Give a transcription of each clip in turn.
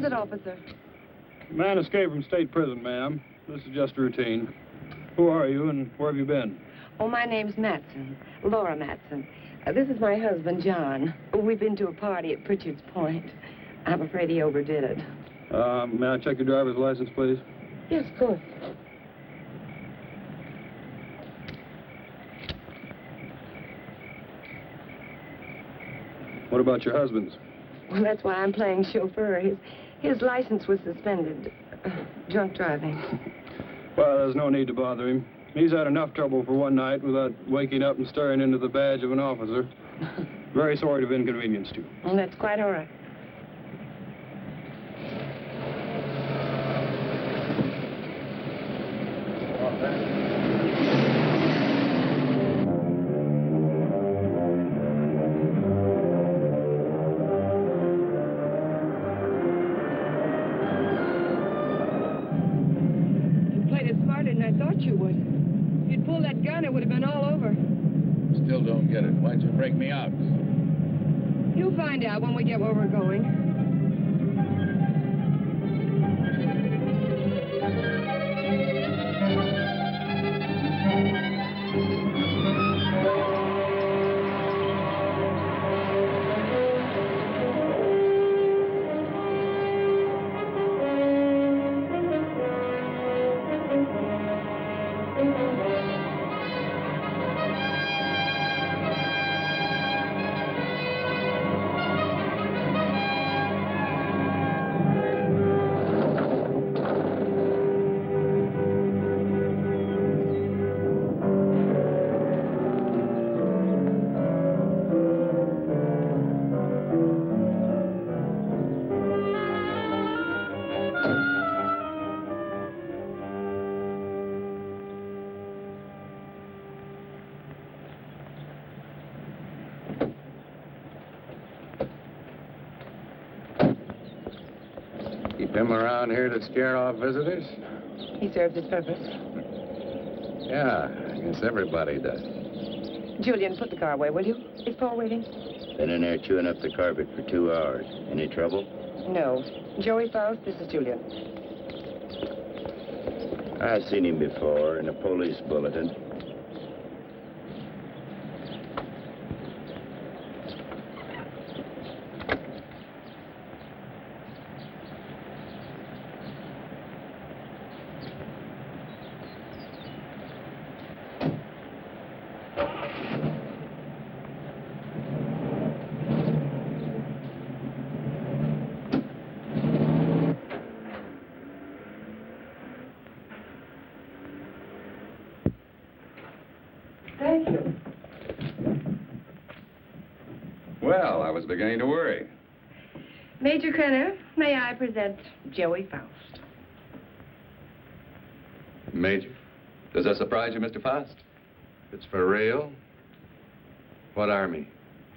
is it, officer? Man escaped from state prison, ma'am. This is just routine. Who are you and where have you been? Oh, my name's Matson, Laura Matson. This is my husband, John. We've been to a party at Pritchard's Point. I'm afraid he overdid it. May I check your driver's license, please? Yes, of course. What about your husband's? Well, that's why I'm playing chauffeur. His license was suspended. Drunk driving. Well, there's no need to bother him. He's had enough trouble for one night without waking up and staring into the badge of an officer. Very sorry to have inconvenienced you. Well, that's quite all right. Still don't get it. Why'd you break me out? You'll find out when we get where we're going. Him around here to scare off visitors? He serves his purpose. Yeah, I guess everybody does. Julian, put the car away, will you? Is Paul waiting? Been in there chewing up the carpet for 2 hours. Any trouble? No. Joey Faust, this is Julian. I've seen him before in a police bulletin. Thank you. Well, I was beginning to worry. Major Krenner, may I present Joey Faust? Major, does that surprise you, Mr. Faust? It's for real? What army?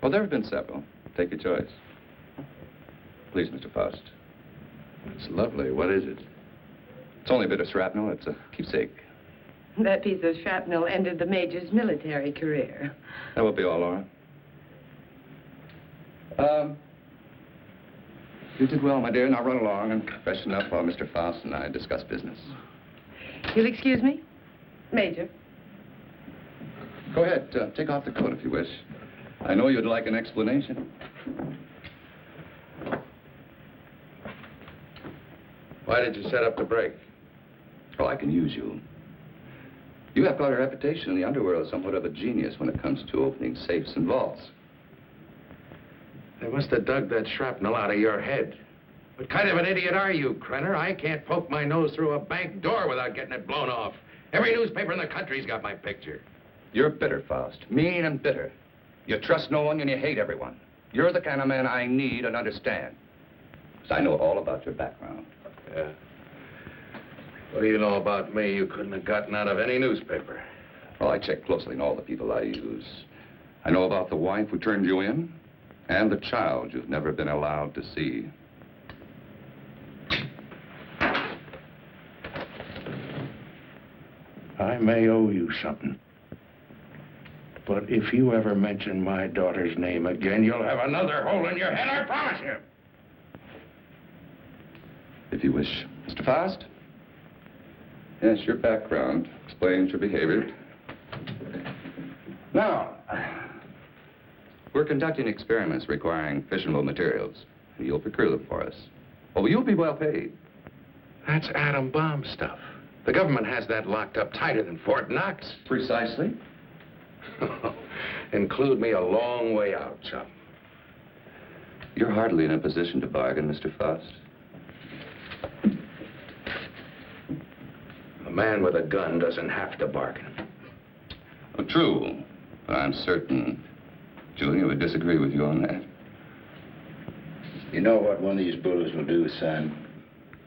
Well, there have been several. Take your choice. Please, Mr. Faust. It's lovely. What is it? It's only a bit of shrapnel. It's a keepsake. That piece of shrapnel ended the Major's military career. That will be all, Laura. You did well, my dear. Now run along and freshen up while Mr. Faust and I discuss business. You'll excuse me? Major. Go ahead. Take off the coat if you wish. I know you'd like an explanation. Why did you set up the break? Oh, I can use you. You have quite a reputation in the underworld, somewhat of a genius when it comes to opening safes and vaults. They must have dug that shrapnel out of your head. What kind of an idiot are you, Krenner? I can't poke my nose through a bank door without getting it blown off. Every newspaper in the country's got my picture. You're bitter, Faust. Mean and bitter. You trust no one and you hate everyone. You're the kind of man I need and understand. Because I know all about your background. Yeah. What do you know about me you couldn't have gotten out of any newspaper? Well, I check closely on all the people I use. I know about the wife who turned you in and the child you've never been allowed to see. I may owe you something. But if you ever mention my daughter's name again, you'll have another hole in your head, I promise you. if you wish. Mr. Faust? Yes, your background explains your behavior. Now, we're conducting experiments requiring fissionable materials. You'll procure them for us. Oh, you'll be well paid. That's atom bomb stuff. The government has that locked up tighter than Fort Knox. Precisely. Include me a long way out, chum. You're hardly in a position to bargain, Mr. Faust. A man with a gun doesn't have to bargain. Oh, true. But I'm certain Junior would disagree with you on that. You know what one of these bullets will do, son?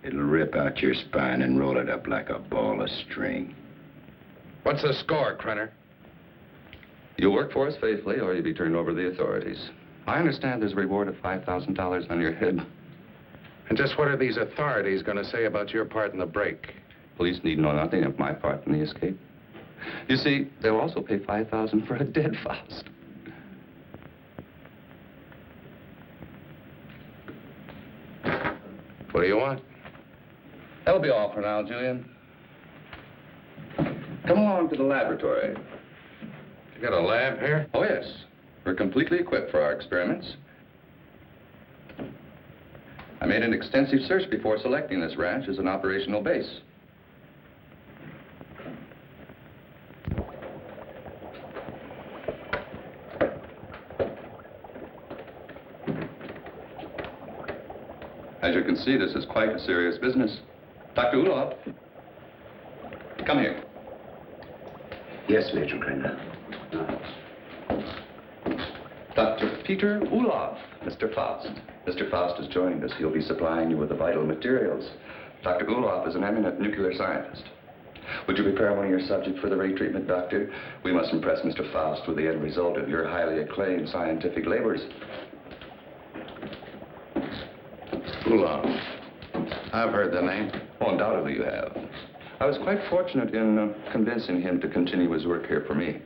It'll rip out your spine and roll it up like a ball of string. What's the score, Krenner? You'll work for us faithfully, or you'll be turned over to the authorities. I understand there's a reward of $5,000 on your head. And just what are these authorities going to say about your part in the break? Police need know nothing of my part in the escape. You see, they'll also pay $5,000 for a dead Faust. What do you want? That'll be all for now, Julian. Come along to the laboratory. You got a lab here? Oh, yes. We're completely equipped for our experiments. I made an extensive search before selecting this ranch as an operational base. As you can see, this is quite a serious business. Dr. Ulof, come here. Yes, Major Krenner. Dr. Peter Ulof, Mr. Faust. Mr. Faust has joined us. He'll be supplying you with the vital materials. Dr. Ulof is an eminent nuclear scientist. Would you prepare one of your subjects for the ray treatment, Doctor? We must impress Mr. Faust with the end result of your highly acclaimed scientific labors. Ulof. I've heard the name. Oh, undoubtedly you have. I was quite fortunate in convincing him to continue his work here for me.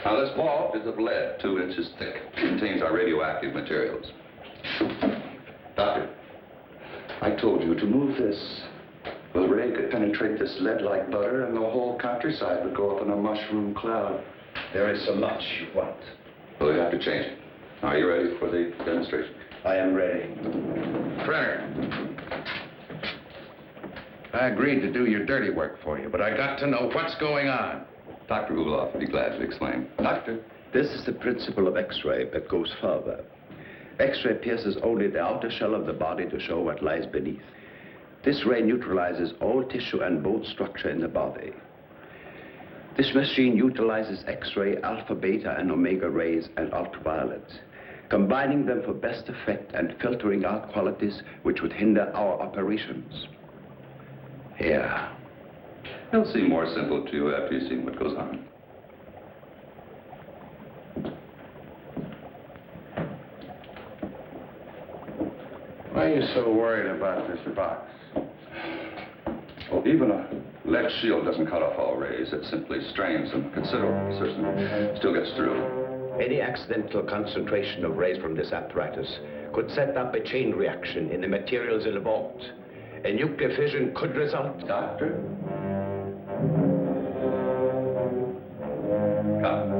Now, this ball is of lead, 2 inches thick. It contains our radioactive materials. Doctor, I told you to move this. The ray could penetrate this lead like butter, and the whole countryside would go up in a mushroom cloud. There is so much you want. Well, you have to change it. Are you ready for the demonstration? I am ready. Krenner. I agreed to do your dirty work for you, but I got to know what's going on. Dr. Ulof would be glad to explain. Doctor? This is the principle of X-ray, but goes further. X-ray pierces only the outer shell of the body to show what lies beneath. This ray neutralizes all tissue and bone structure in the body. This machine utilizes X-ray, alpha, beta, and omega rays and ultraviolet, combining them for best effect and filtering out qualities which would hinder our operations. Yeah. It'll seem more simple to you after you've seen what goes on. Why are you so worried about this box? Well, even a lead shield doesn't cut off all rays. It simply strains them. Considerable precision. Still gets through. Any accidental concentration of rays from this apparatus could set up a chain reaction in the materials involved. A nuclear fission could result. Doctor? Come.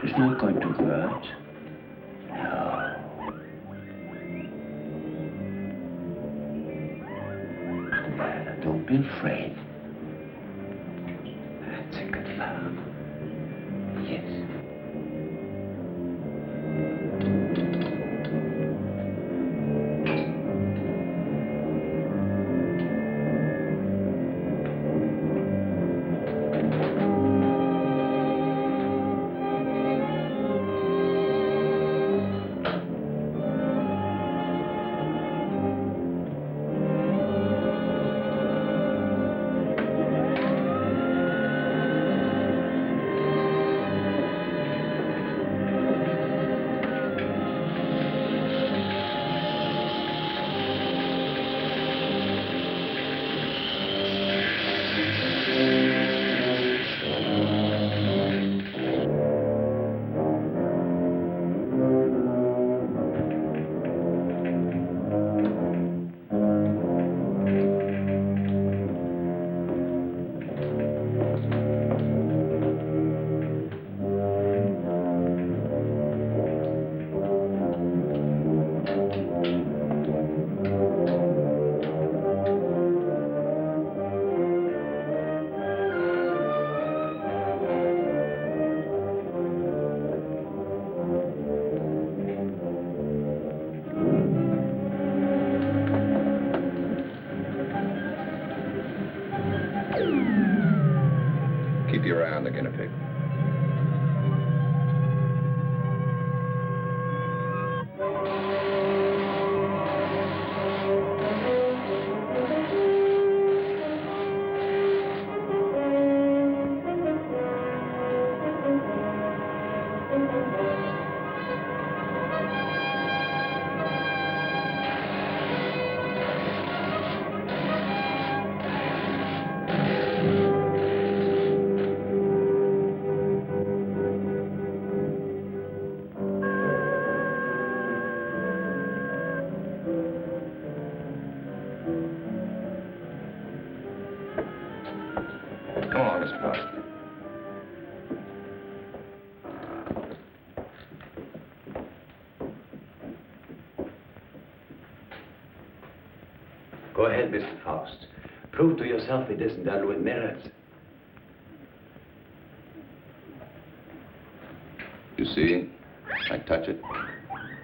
It's not going to hurt. No. Don't be afraid. That's a good fellow. Yes. Come on, Mr. Faust. Go ahead, Mr. Faust. Prove to yourself it isn't done with mirrors. You see? I touch it.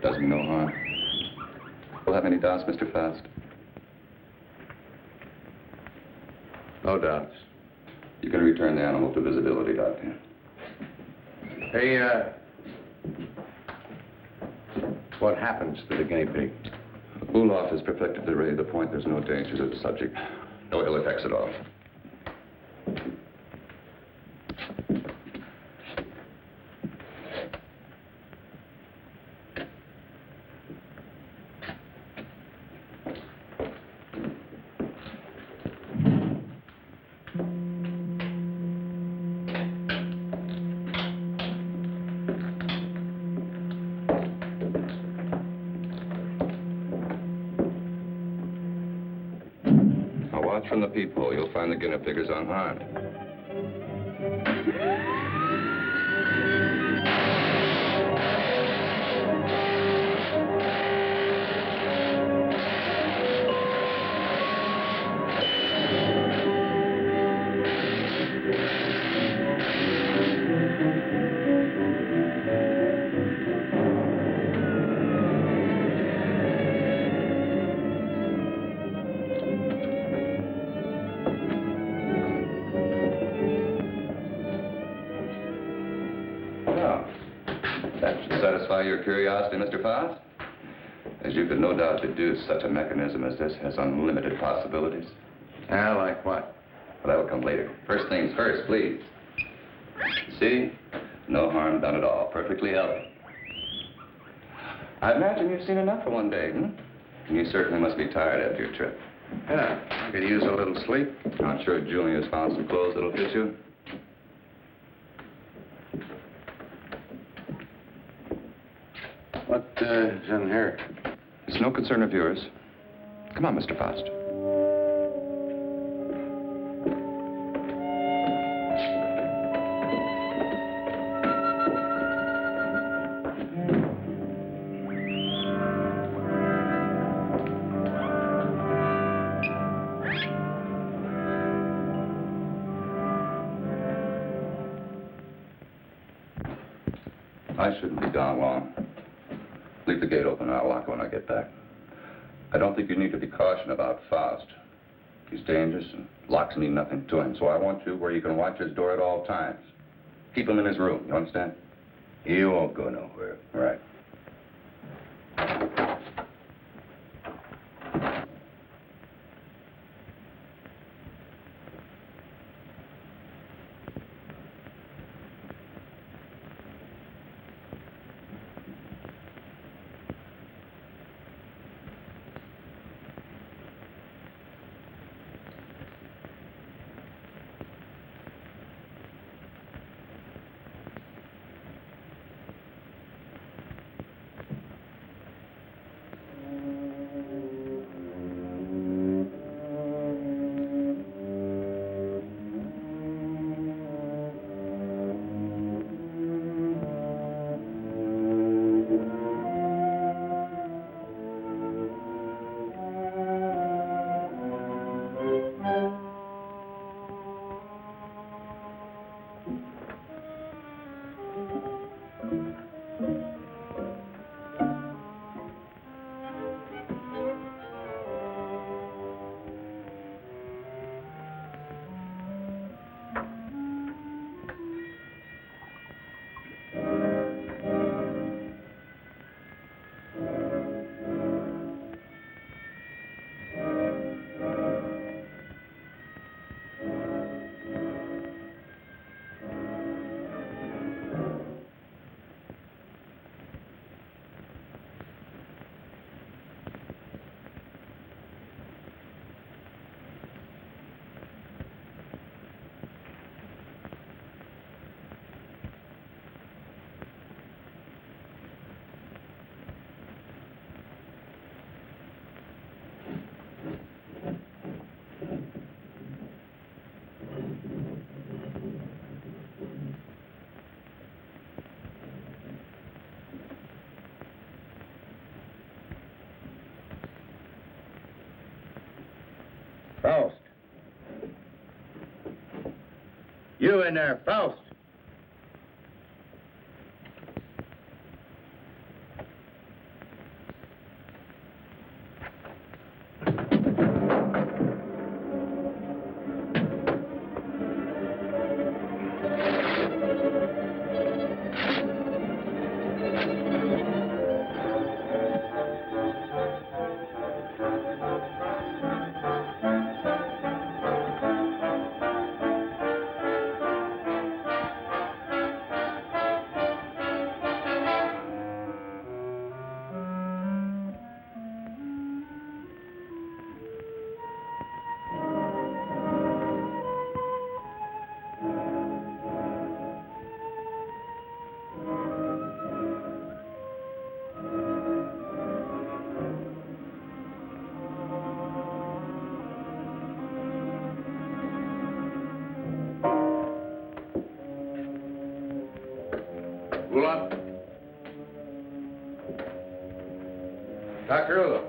Does me no harm. You'll have any doubts, Mr. Faust? No doubts. You can return the animal to visibility, Doctor. Hey, what happens to the guinea pig? Ulof has perfected the ray to the point there's no danger to the subject. No ill effects at all. Watch from the peephole. You'll find the guinea pig is unharmed. That should satisfy your curiosity, Mr. Faust. As you could no doubt deduce, such a mechanism as this has unlimited possibilities. Like what? Well, that'll come later. First things first, please. See? No harm done at all. Perfectly healthy. I imagine you've seen enough for one day, And you certainly must be tired after your trip. Yeah, I could use a little sleep. I'm sure Julia's found some clothes that'll fit you. What is in here? It's no concern of yours. Come on, Mr. Faust. I shouldn't be gone long. Leave the gate open and I'll lock it when I get back. I don't think you need to be cautioned about Faust. He's dangerous and locks mean nothing to him, so I want you where you can watch his door at all times. Keep him in his room, you understand? He won't go nowhere. All right. Faust. You in there, Faust. Ulmer? Dr. Ulmer?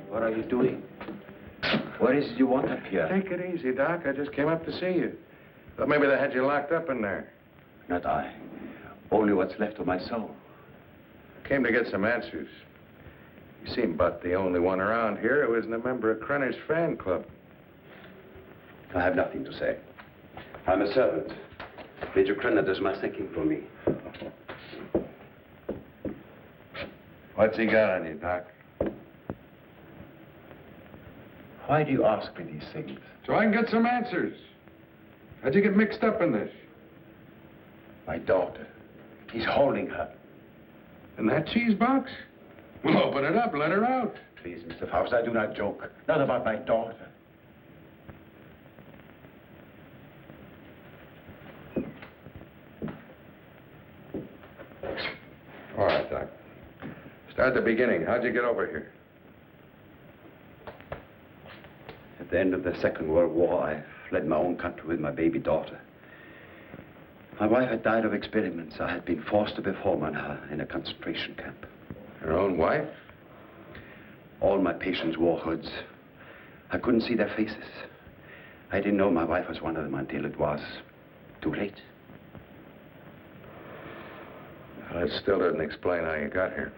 What are you doing? What is it you want up here? Take it easy, Doc. I just came up to see you. Thought maybe they had you locked up in there. Not I. Only what's left of my soul. Came to get some answers. You seem about the only one around here who isn't a member of Krenner's fan club. I have nothing to say. I'm a servant. Major Krenner does my thinking for me. What's he got on you, Doc? Why do you ask me these things? So I can get some answers. How'd you get mixed up in this? My daughter. He's holding her. In that cheese box? Well, open it up. Let her out. Please, Mr. Faust, I do not joke. Not about my daughter. All right, Doc. Start at the beginning. How'd you get over here? At the end of the Second World War, I fled my own country with my baby daughter. My wife had died of experiments. I had been forced to perform on her in a concentration camp. Your own wife? All my patients wore hoods. I couldn't see their faces. I didn't know my wife was one of them until it was too late. Well, it still doesn't explain how you got here.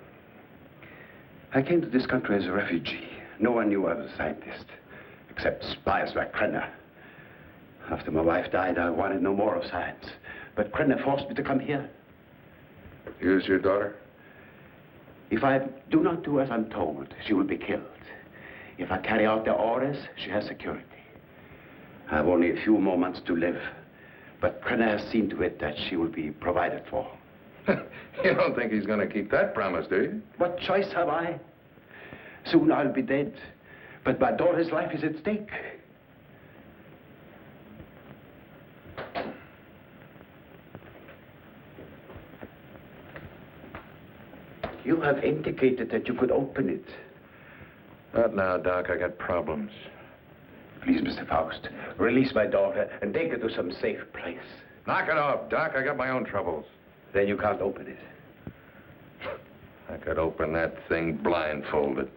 I came to this country as a refugee. No one knew I was a scientist, except spies like Krenner. After my wife died, I wanted no more of science. But Krenner forced me to come here. Here's your daughter? If I do not do as I'm told, she will be killed. If I carry out their orders, she has security. I have only a few more months to live. But Krenner has seen to it that she will be provided for. You don't think he's going to keep that promise, do you? What choice have I? Soon I'll be dead. But my daughter's life is at stake. You have indicated that you could open it. Not now, Doc. I got problems. Please, Mr. Faust, release my daughter and take her to some safe place. Knock it off, Doc. I got my own troubles. Then you can't open it. I could open that thing blindfolded.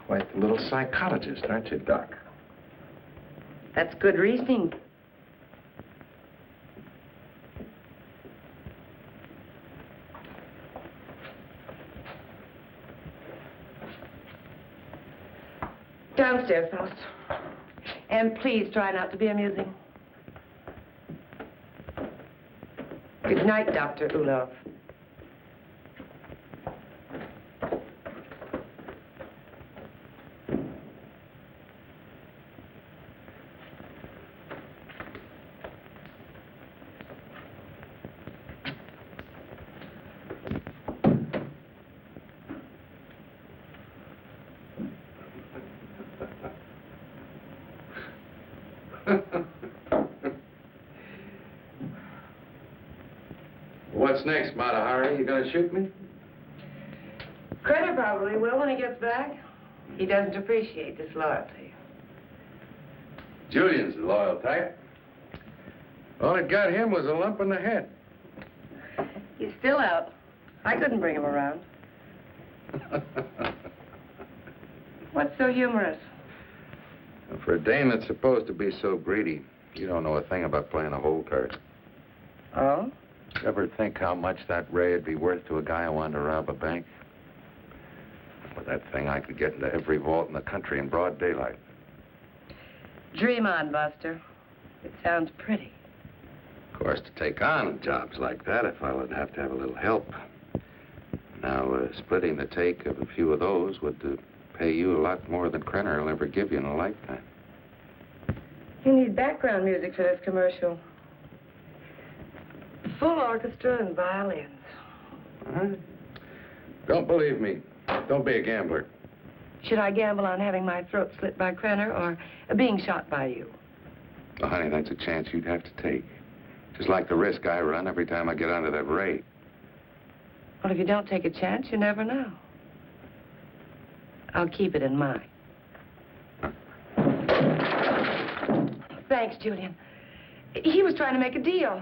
Quite the little psychologist, aren't you, Doc? That's good reasoning. Downstairs, Faust. And please try not to be amusing. Good night, Dr. Ulmer. What's next, Mata Hari? You gonna shoot me? Credit probably will when he gets back. He doesn't appreciate disloyalty. Julian's the loyal type. All it got him was a lump in the head. He's still out. I couldn't bring him around. What's so humorous? For a dame that's supposed to be so greedy, you don't know a thing about playing a hole card. Oh? Ever think how much that ray would be worth to a guy who wanted to rob a bank? With that thing, I could get into every vault in the country in broad daylight. Dream on, Buster. It sounds pretty. Of course, to take on jobs like that, a fella'd have to have a little help. Now, splitting the take of a few of those would pay you a lot more than Krenner will ever give you in a lifetime. You need background music for this commercial. Full orchestra and violins. Don't believe me. Don't be a gambler. Should I gamble on having my throat slit by Krenner or being shot by you? Well, honey, that's a chance you'd have to take. Just like the risk I run every time I get onto that ray. Well, if you don't take a chance, you never know. I'll keep it in mind. Thanks, Julian. He was trying to make a deal.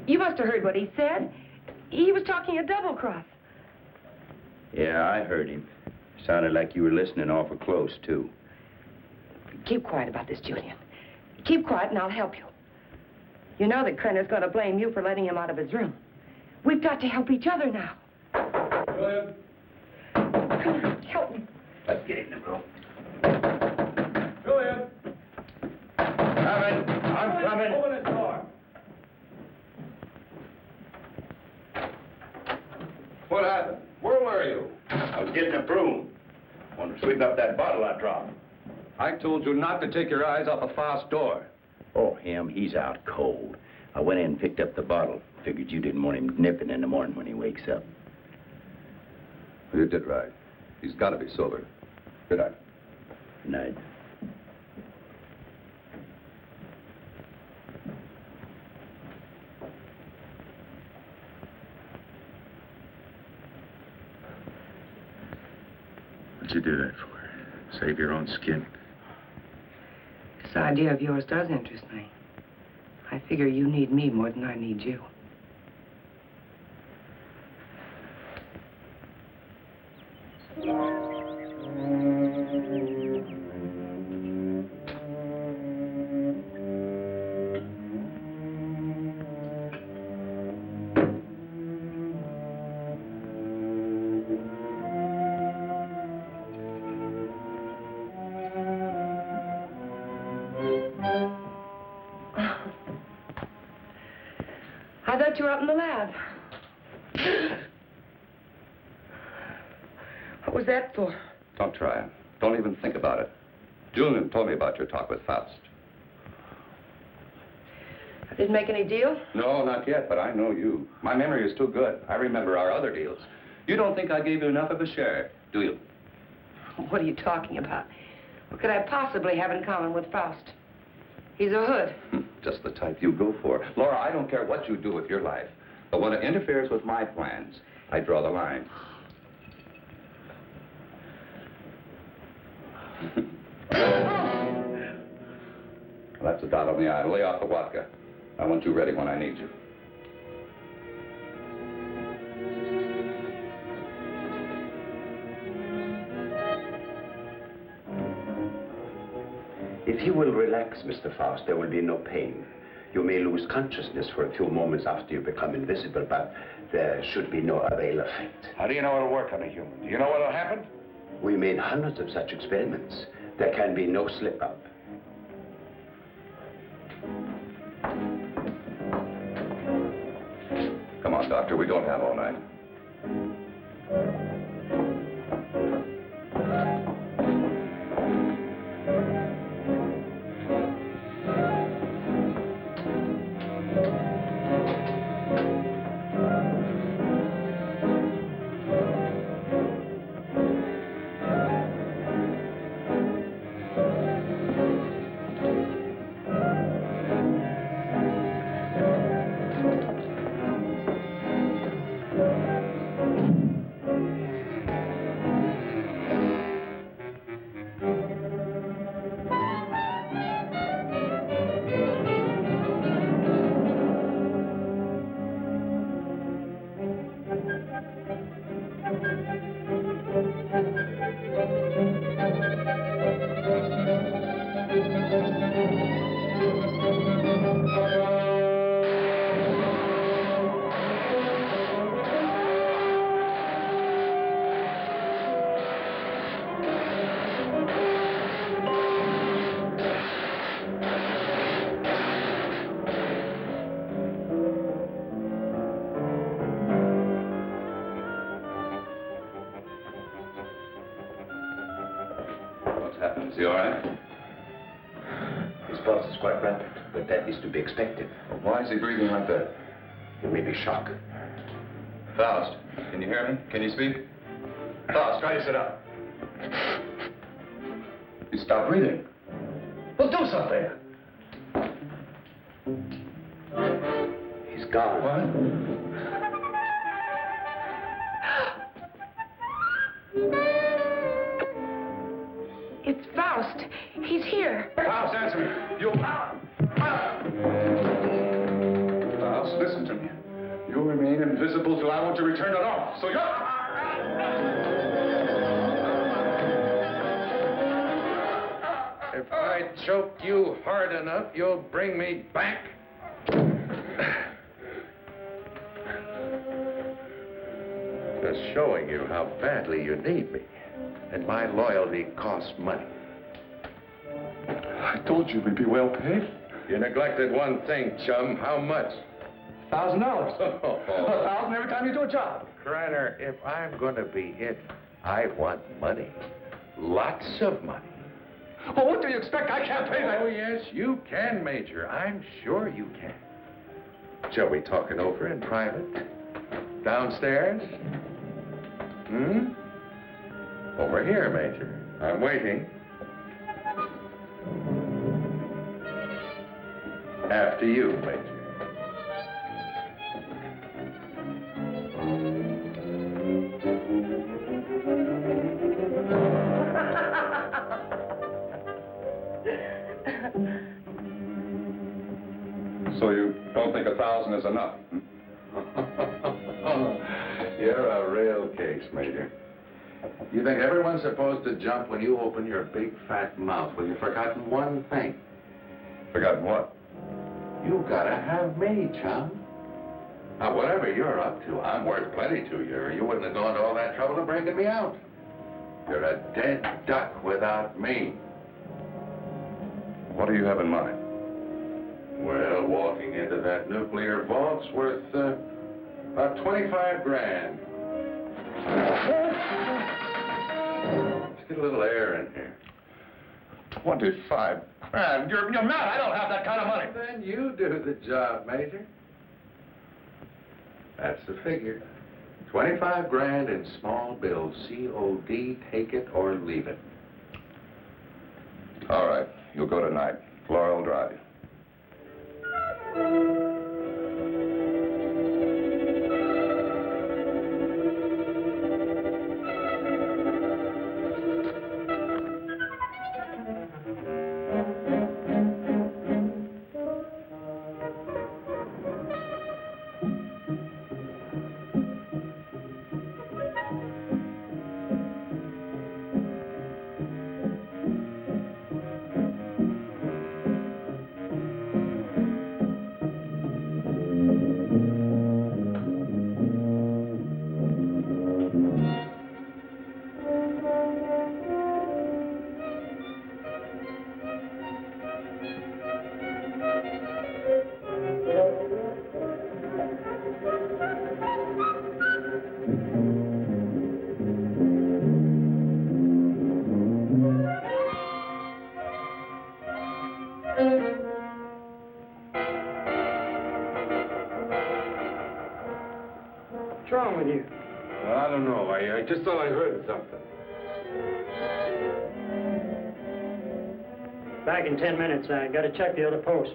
You must have heard what he said. He was talking a double cross. Yeah, I heard him. Sounded like you were listening awful close, too. Keep quiet about this, Julian. Keep quiet and I'll help you. You know that Krenner's going to blame you for letting him out of his room. We've got to help each other now. Julian? Come on, help me. Let's get in the room. Julian? Coming. I'm coming. Open this door. What happened? Where were you? I was getting a broom. Want to sweep up that bottle I dropped. I told you not to take your eyes off a fast door. Oh, him, he's out cold. I went in and picked up the bottle. Figured you didn't want him nipping in the morning when he wakes up. You did right. He's got to be sober. Good night. Night. What'd you do that for? Save your own skin? This idea of yours does interest me. I figure you need me more than I need you. I thought you were up in the lab. What was that for? Don't try. Don't even think about it. Julian told me about your talk with Faust. I didn't make any deal? No, not yet, but I know you. My memory is too good. I remember our other deals. You don't think I gave you enough of a share, do you? What are you talking about? What could I possibly have in common with Faust? He's a hood. Just the type you go for. Laura, I don't care what you do with your life, but when it interferes with my plans, I draw the line. Well, that's a dot on the I. Lay off the vodka. I want you ready when I need you. If you will relax, Mr. Faust, there will be no pain. You may lose consciousness for a few moments after you become invisible, but there should be no other ill effect. How do you know it'll work on a human? Do you know what'll happen? We made hundreds of such experiments. There can be no slip-up. Come on, Doctor, we don't have all night. Is he all right? His pulse is quite rapid, but that is to be expected. Why is he breathing like that? It may be shock. Faust, can you hear me? Can you speak? Faust, try to sit up. He stopped breathing. Well, do something. He's gone. What? It's Faust. He's here. Faust, answer me. You... Faust, listen to me. You'll remain invisible till I want to return it off. So you're... If I choke you hard enough, you'll bring me back. Just showing you how badly you need me. And my loyalty costs money. I told you we'd be well paid. You neglected one thing, chum. How much? $1,000. $1,000 every time you do a job. Kreiner, if I'm going to be hit, I want money. Lots of money. Well, what do you expect? I can't pay that. Oh, yes, you can, Major. I'm sure you can. Shall we talk it over in private? Downstairs? Over here, Major. I'm waiting. After you, Major. So you don't think 1,000 is enough? You're a real case, Major. You think everyone's supposed to jump when you open your big fat mouth? Well, you've forgotten one thing. Forgotten what? You gotta have me, chum. Now, whatever you're up to, I'm worth plenty to you, or you wouldn't have gone to all that trouble of breaking me out. You're a dead duck without me. What do you have in mind? Well, walking into that nuclear vault's worth about 25 grand. Let's get a little air in here. 25 grand? You're mad. I don't have that kind of money. Then you do the job, Major. That's the figure. 25 grand in small bills. COD, take it or leave it. All right. You'll go tonight. Laura will drive you. What's wrong with you? I don't know. I just thought I heard something. Back in 10 minutes. I got to check the other post.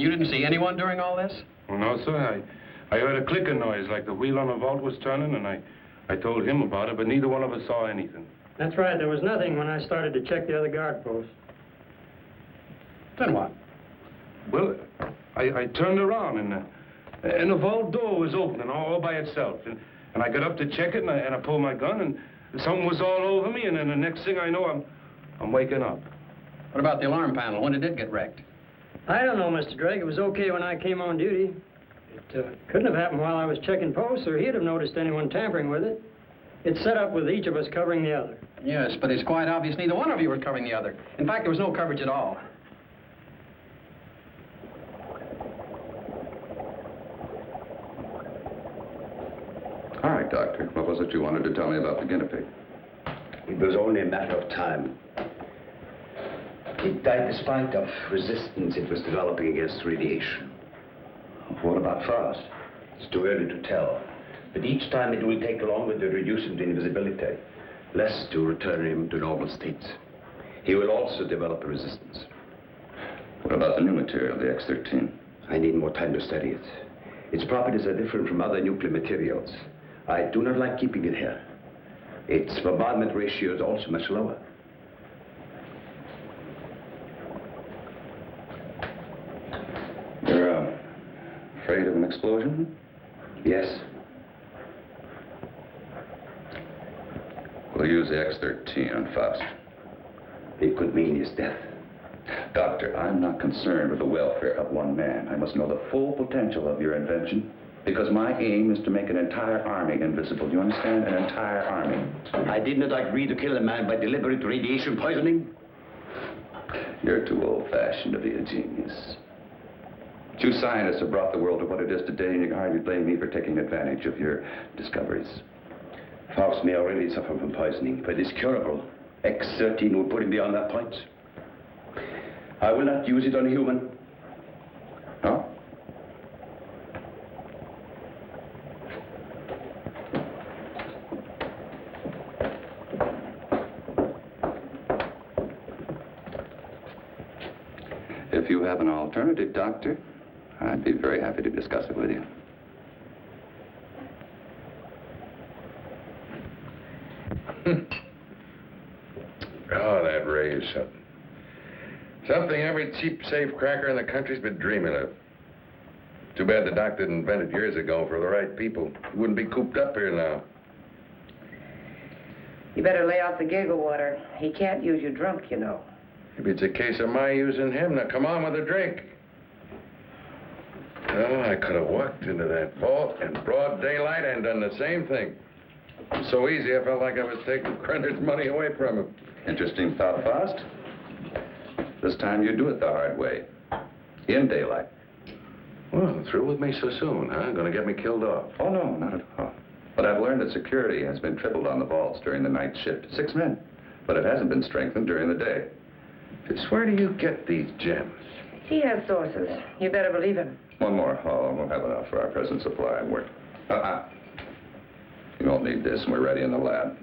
You didn't see anyone during all this? No, sir. I heard a clicking noise like the wheel on a vault was turning, and I told him about it, but neither one of us saw anything. That's right. There was nothing when I started to check the other guard posts. Then what? Well, I turned around, and the vault door was opening all by itself. And I got up to check it, and I pulled my gun, and something was all over me, and then the next thing I know, I'm waking up. What about the alarm panel? When did it get wrecked? I don't know, Mr. Drake. It was okay when I came on duty. It couldn't have happened while I was checking posts, or he'd have noticed anyone tampering with it. It's set up with each of us covering the other. Yes, but it's quite obvious neither one of you were covering the other. In fact, there was no coverage at all. All right, Doctor. What was it you wanted to tell me about the guinea pig? It was only a matter of time. It died despite of resistance it was developing against radiation. What about Frost? It's too early to tell. But each time it will take longer to reduce him to invisibility, less to return him to normal states. He will also develop a resistance. What about the new material, the X-13? I need more time to study it. Its properties are different from other nuclear materials. I do not like keeping it here. Its bombardment ratio is also much lower. You're afraid of an explosion? Yes. We'll use the X-13 on Faust. It could mean his death. Doctor, I'm not concerned with the welfare of one man. I must know the full potential of your invention, because my aim is to make an entire army invisible. Do you understand? An entire army. I did not agree to kill a man by deliberate radiation poisoning. You're too old-fashioned to be a genius. You scientists have brought the world to what it is today, and you can hardly blame me for taking advantage of your discoveries. Faust may already suffer from poisoning, but it's curable. X-13 will put him beyond that point. I will not use it on a human. No? If you have an alternative, Doctor, I'd be very happy to discuss it with you. Oh, that raise something. Something every cheap, safe cracker in the country's been dreaming of. Too bad the doc didn't invent it years ago for the right people. He wouldn't be cooped up here now. You better lay off the giggle water. He can't use you drunk, you know. Maybe it's a case of my using him. Now, come on with a drink. Oh, I could have walked into that vault in broad daylight and done the same thing. It was so easy, I felt like I was taking Krenner's money away from him. Interesting thought, Faust. This time you do it the hard way. In daylight. Well, through with me so soon, huh? Gonna get me killed off. Oh, no, not at all. But I've learned that security has been tripled on the vaults during the night shift. 6 men. But it hasn't been strengthened during the day. Just where do you get these gems? He has sources. You better believe him. One more haul, and we'll have enough for our present supply of work. You won't need this, and we're ready in the lab.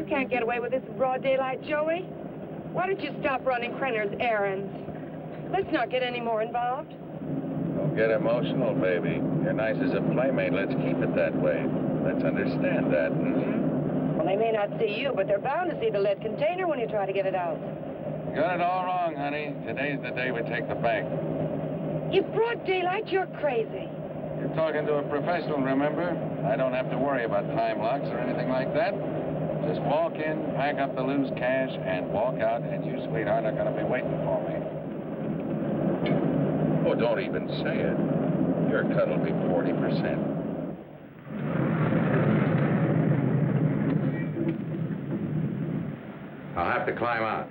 You can't get away with this in broad daylight, Joey. Why don't you stop running Krenner's errands? Let's not get any more involved. Don't get emotional, baby. You're nice as a playmate. Let's keep it that way. Let's understand that, hmm? Well, they may not see you, but they're bound to see the lead container when you try to get it out. You got it all wrong, honey. Today's the day we take the bank. In broad daylight, you're crazy. You're talking to a professional, remember? I don't have to worry about time locks or anything like that. Just walk in, pack up the loose cash, and walk out, and you, sweetheart, are going to be waiting for me. Oh, don't even say it. Your cut will be 40%. I'll have to climb out.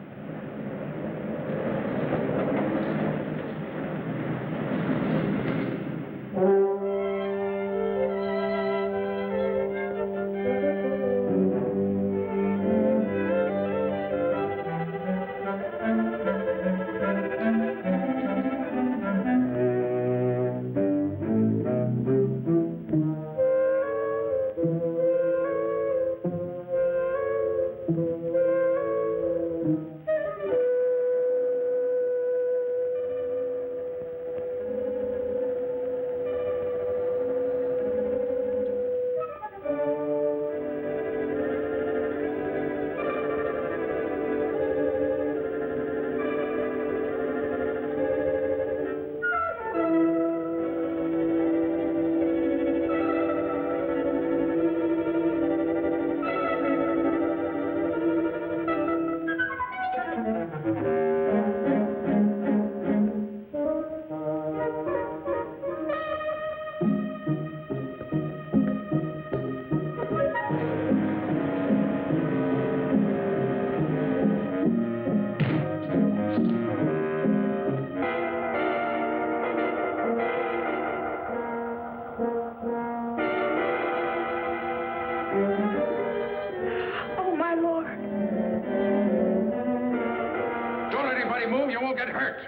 Oh, my Lord. Don't let anybody move. You won't get hurt.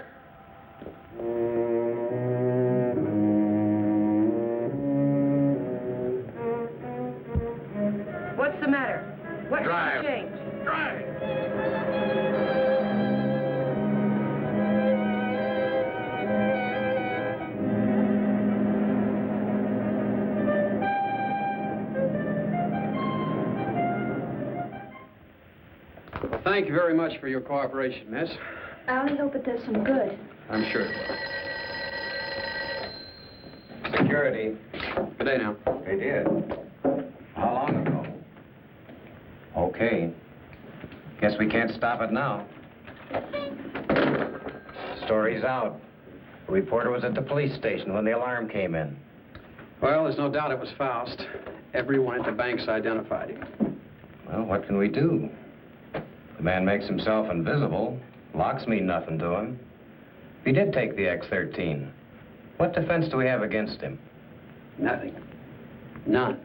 What's the matter? What Drive. changed? Drive. Well, thank you very much for your cooperation, miss. I only hope it does some good. I'm sure. Security. Good day now. They did. How long ago? Okay. Guess we can't stop it now. Story's out. The reporter was at the police station when the alarm came in. Well, there's no doubt it was Faust. Everyone at the bank's identified him. Well, what can we do? The man makes himself invisible. Locks mean nothing to him. If he did take the X-13, what defense do we have against him? Nothing. None.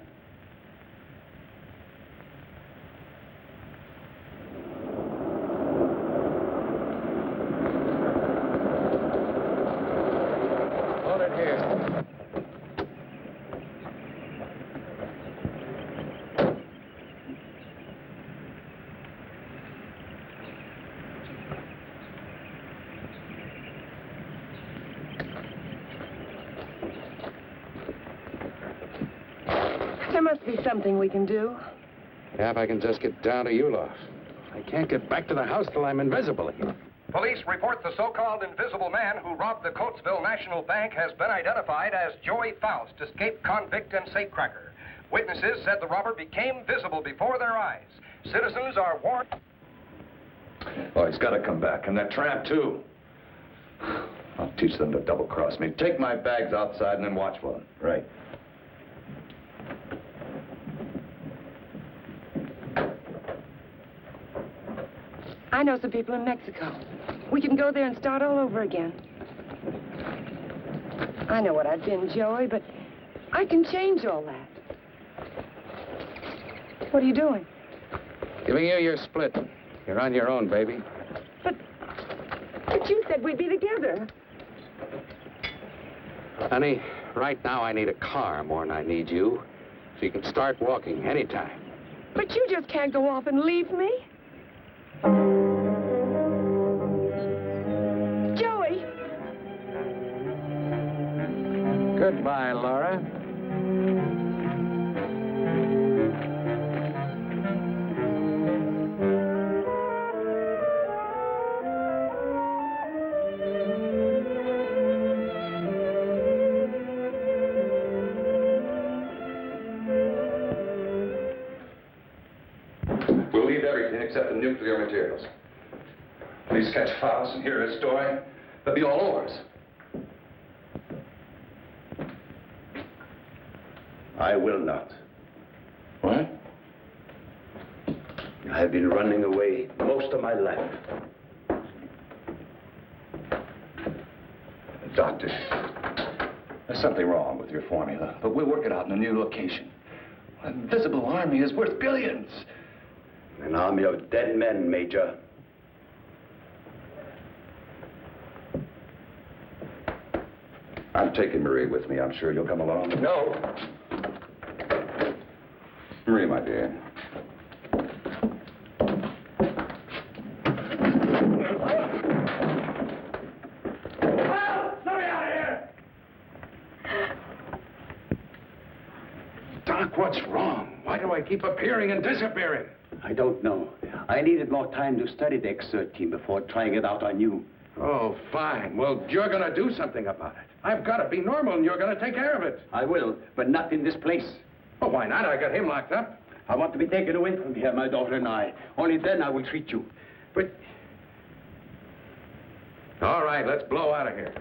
Hold it here. There must be something we can do. Yeah, if I can just get down to Ulof. I can't get back to the house till I'm invisible again. Police report the so-called invisible man who robbed the Coatesville National Bank has been identified as Joey Faust, escaped convict and safecracker. Witnesses said the robber became visible before their eyes. Citizens are warned. Oh, he's got to come back. And that tramp, too. I'll teach them to double-cross me. Take my bags outside and then watch for them. Right. I know some people in Mexico. We can go there and start all over again. I know what I've been, Joey, but I can change all that. What are you doing? Giving you your split. You're on your own, baby. But you said we'd be together. Honey, right now I need a car more than I need you. So you can start walking anytime. But you just can't go off and leave me. Joey! Goodbye, Laura. We'll leave everything except the nuclear materials. Please catch Faust and hear his story. They'll be all over us. I will not. What? I have been running away most of my life. Doctor, there's something wrong with your formula, but we'll work it out in a new location. An invisible army is worth billions. An army of dead men, Major. I'm taking Marie with me. I'm sure you'll come along. No. Marie, my dear. Doc, what's wrong? Why do I keep appearing and disappearing? I don't know. I needed more time to study the X-13 before trying it out on you. Oh, fine. Well, you're going to do something about it. I've got to be normal, and you're going to take care of it. I will, but not in this place. Well, why not? I got him locked up. I want to be taken away from here, my daughter and I. Only then I will treat you. But... All right, let's blow out of here.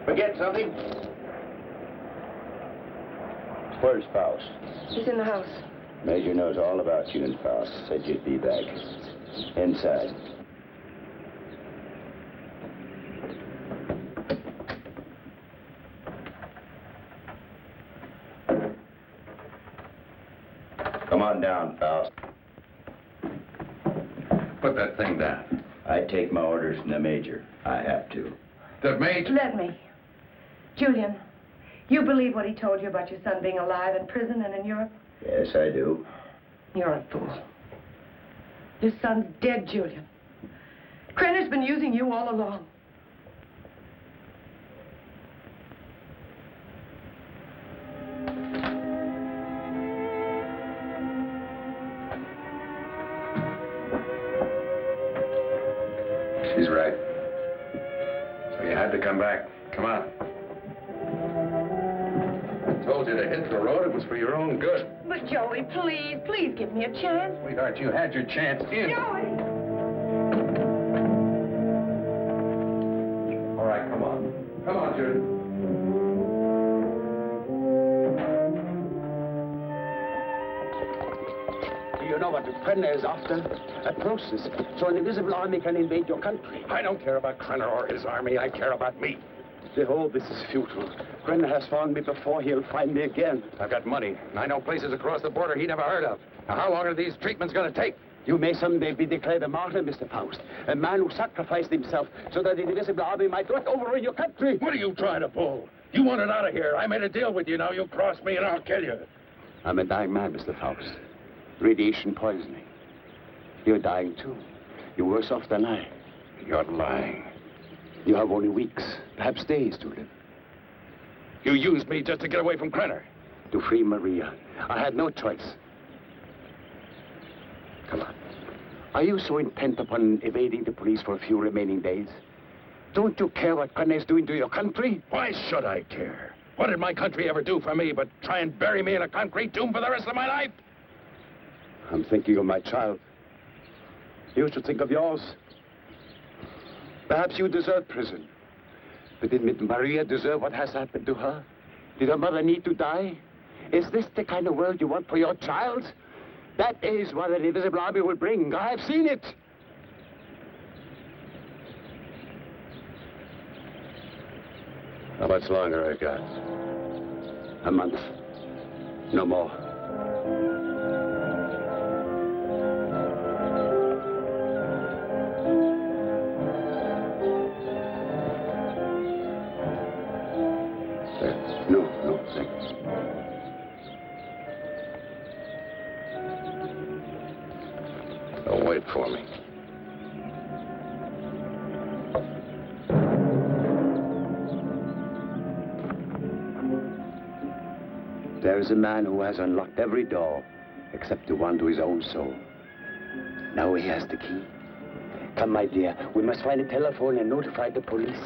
Forget something? Where's Faust? He's in the house. Major knows all about you and Faust. Said you'd be back. Inside. Come on down, Faust. Put that thing down. I take my orders from the Major. I have to. The mate? Let me. Julian, you believe what he told you about your son being alive in prison and in Europe? Yes, I do. You're a fool. Your son's dead, Julian. Krenner's been using you all along. She's right. So you had to come back. Come on. I told you to hit the road. It was for your own good. But Joey, please, please give me a chance. Sweetheart, you had your chance in. Joey! All right, come on. Come on, Judy. Do you know what the Krenner is after? A process, so an invisible army can invade your country. I don't care about Krenner or his army. I care about me. Behold, this is futile. Krenner has found me before. He'll find me again. I've got money, and I know places across the border he never heard of. Now, how long are these treatments going to take? You may someday be declared a martyr, Mr. Faust. A man who sacrificed himself so that the invisible army might not overrun your country. What are you trying to pull? You want it out of here. I made a deal with you. Now you cross me and I'll kill you. I'm a dying man, Mr. Faust. Radiation poisoning. You're dying, too. You're worse off than I. You're lying. You have only weeks, perhaps days to live. You used me just to get away from Krenner. To free Maria. I had no choice. Come on. Are you so intent upon evading the police for a few remaining days? Don't you care what Krenner is doing to your country? Why should I care? What did my country ever do for me but try and bury me in a concrete tomb for the rest of my life? I'm thinking of my child. You should think of yours. Perhaps you deserve prison. But did Maria deserve what has happened to her? Did her mother need to die? Is this the kind of world you want for your child? That is what an invisible army will bring. I have seen it. How much longer I got? A month. No more. for me. There is a man who has unlocked every door except the one to his own soul. Now he has the key. Come, my dear, we must find a telephone and notify the police.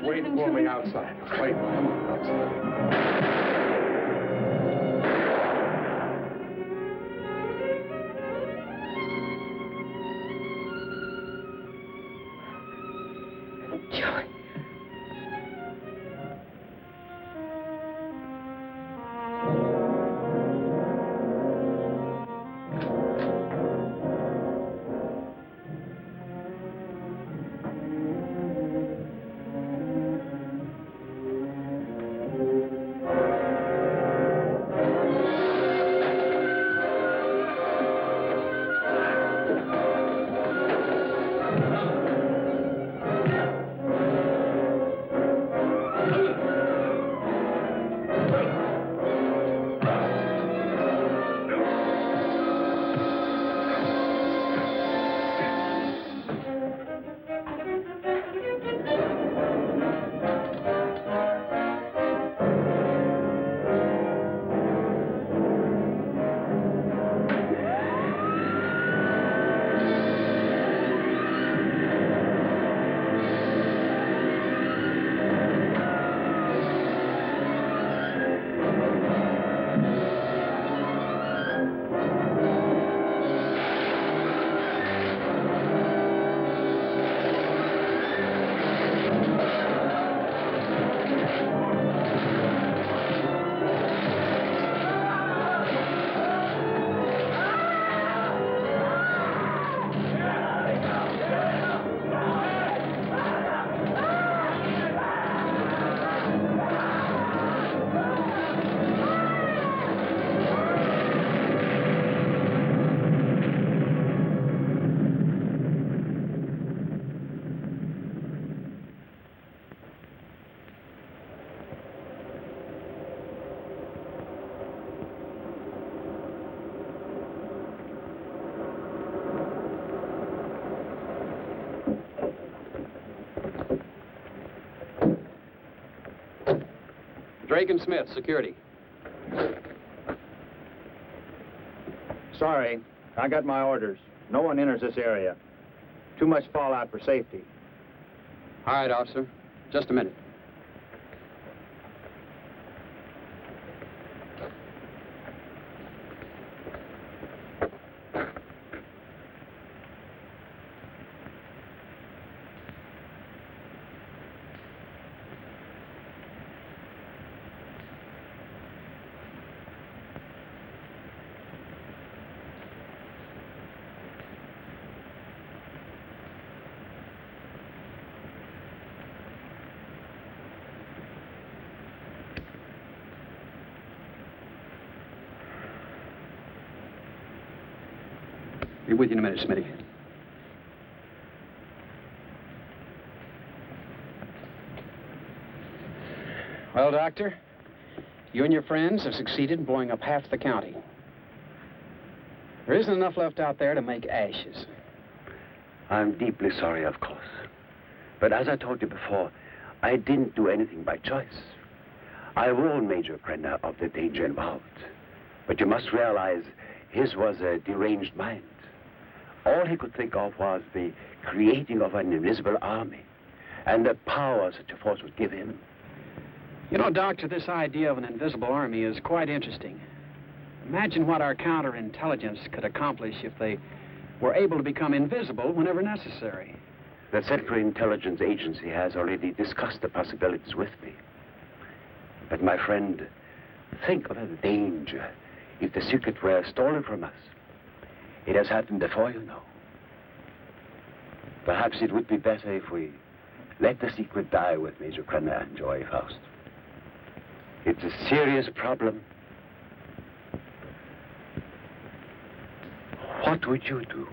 Wait for me outside. Wait, come on, outside. Joey. Drake and Smith, security. Sorry, I got my orders. No one enters this area. Too much fallout for safety. All right, officer. Just a minute. Be with you in a minute, Smitty. Well, Doctor, you and your friends have succeeded in blowing up half the county. There isn't enough left out there to make ashes. I'm deeply sorry, of course. But as I told you before, I didn't do anything by choice. I warned Major Krenner of the danger involved. But you must realize his was a deranged mind. All he could think of was the creating of an invisible army and the power such a force would give him. You know, Doctor, this idea of an invisible army is quite interesting. Imagine what our counterintelligence could accomplish if they were able to become invisible whenever necessary. The Central Intelligence Agency has already discussed the possibilities with me. But my friend, think of the danger if the secret were stolen from us. It has happened before, you know. Perhaps it would be better if we Let the secret die with Major Krenner and Joy Faust. It's a serious problem. What would you do?